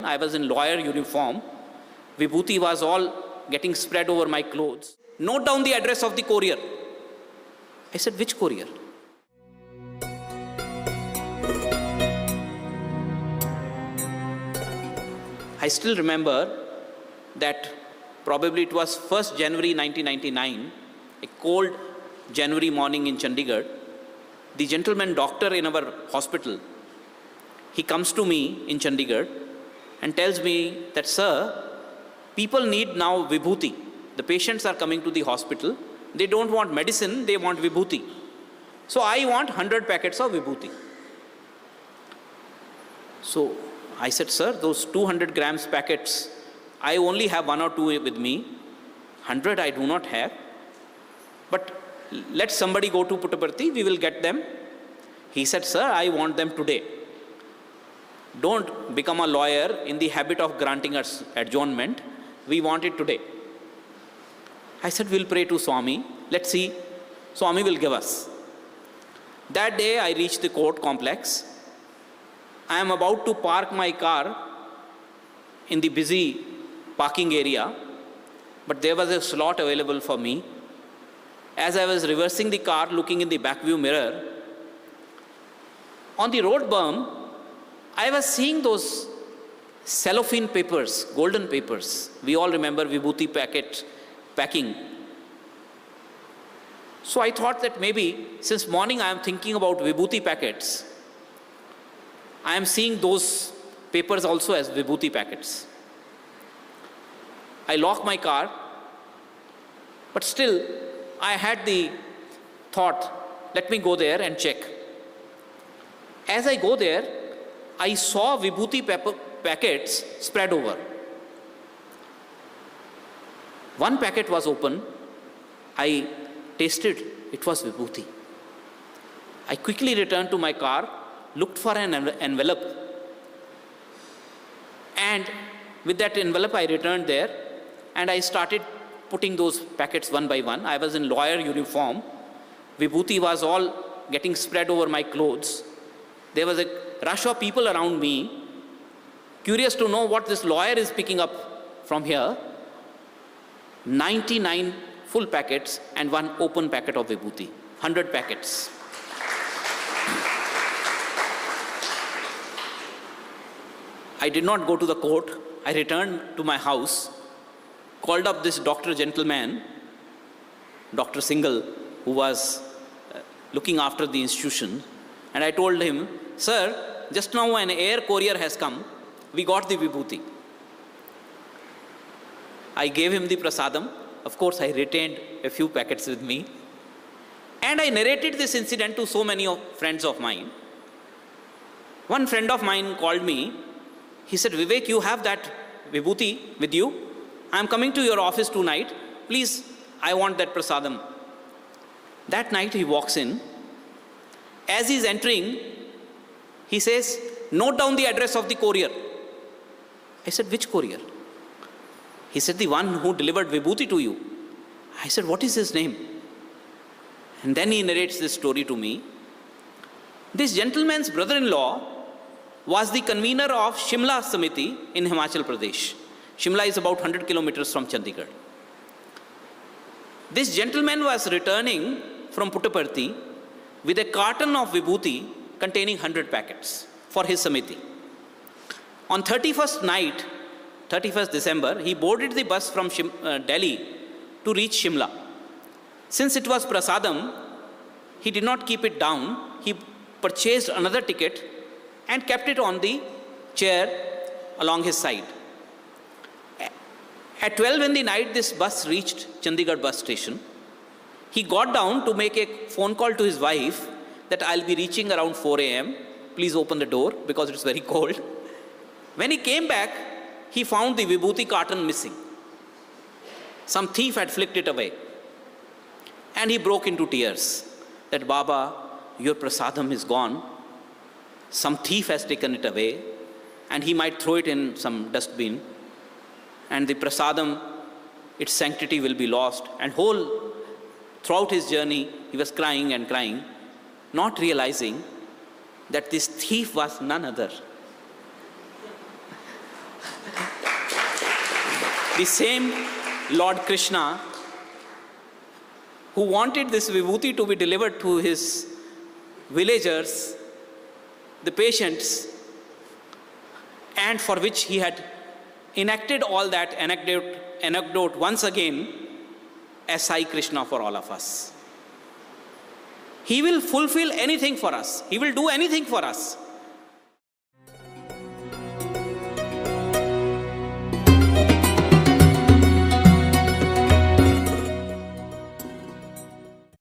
I was in lawyer uniform. Vibhuti was all getting spread over my clothes. Note down the address of the courier. I said, which courier? I still remember that probably it was 1st January 1999, a cold January morning in Chandigarh. The gentleman doctor in our hospital, he comes to me in Chandigarh and tells me that, sir, people need now Vibhuti. The patients are coming to the hospital. They don't want medicine, they want Vibhuti. So I want 100 packets of Vibhuti. So I said, sir, those 200 grams packets, I only have 1 or 2 with me. 100 I do not have. But let somebody go to Puttaparthi, we will get them. He said, sir, I want them today. Don't become a lawyer in the habit of granting us adjournment. We want it today. I said, we'll pray to Swami. Let's see. Swami will give us. That day I reached the court complex. I am about to park my car in the busy parking area, but there was a slot available for me. As I was reversing the car, looking in the back view mirror, on the road berm, I was seeing those cellophane papers, golden papers. We all remember Vibhuti packet packing. So I thought that maybe since morning I am thinking about Vibhuti packets, I am seeing those papers also as Vibhuti packets. I locked my car, but still I had the thought, let me go there and check. As I go there, I saw Vibhuti packets spread over. One packet was open. I tasted, it was Vibhuti. I quickly returned to my car, looked for an envelope, and with that envelope I returned there and I started putting those packets one by one. I was in lawyer uniform. Vibhuti was all getting spread over my clothes. There was a rush of people around me, curious to know what this lawyer is picking up from here. 99 full packets and 1 open packet of Vibhuti. 100 packets. I did not go to the court. I returned to my house, called up this doctor gentleman, Dr. Singhal, who was looking after the institution, and I told him, sir, just now an air courier has come. We got the Vibhuti. I gave him the prasadam. Of course, I retained a few packets with me. And I narrated this incident to so many friends of mine. One friend of mine called me. He said, Vivek, you have that Vibhuti with you. I am coming to your office tonight. Please, I want that prasadam. That night he walks in. As he is entering, he says, note down the address of the courier. I said, which courier? He said, the one who delivered Vibhuti to you. I said, what is his name? And then he narrates this story to me. This gentleman's brother-in-law was the convener of Shimla Samiti in Himachal Pradesh. Shimla is about 100 kilometers from Chandigarh. This gentleman was returning from Puttaparthi with a carton of Vibhuti containing 100 packets for his Samiti. On 31st December, he boarded the bus from Delhi to reach Shimla. Since it was prasadam, he did not keep it down. He purchased another ticket and kept it on the chair along his side. At 12 in the night, this bus reached Chandigarh bus station. He got down to make a phone call to his wife that I'll be reaching around 4 a.m. Please open the door because it's very cold. When he came back, he found the Vibhuti carton missing. Some thief had flicked it away. And he broke into tears that, Baba, your prasadam is gone. Some thief has taken it away and he might throw it in some dustbin. And the prasadam, its sanctity will be lost. And throughout his journey, he was crying and crying, not realizing that this thief was none other the same Lord Krishna who wanted this vibhuti to be delivered to his villagers, the patients, and for which he had enacted all that anecdote once again as Sai Krishna for all of us. He will fulfill anything for us. He will do anything for us.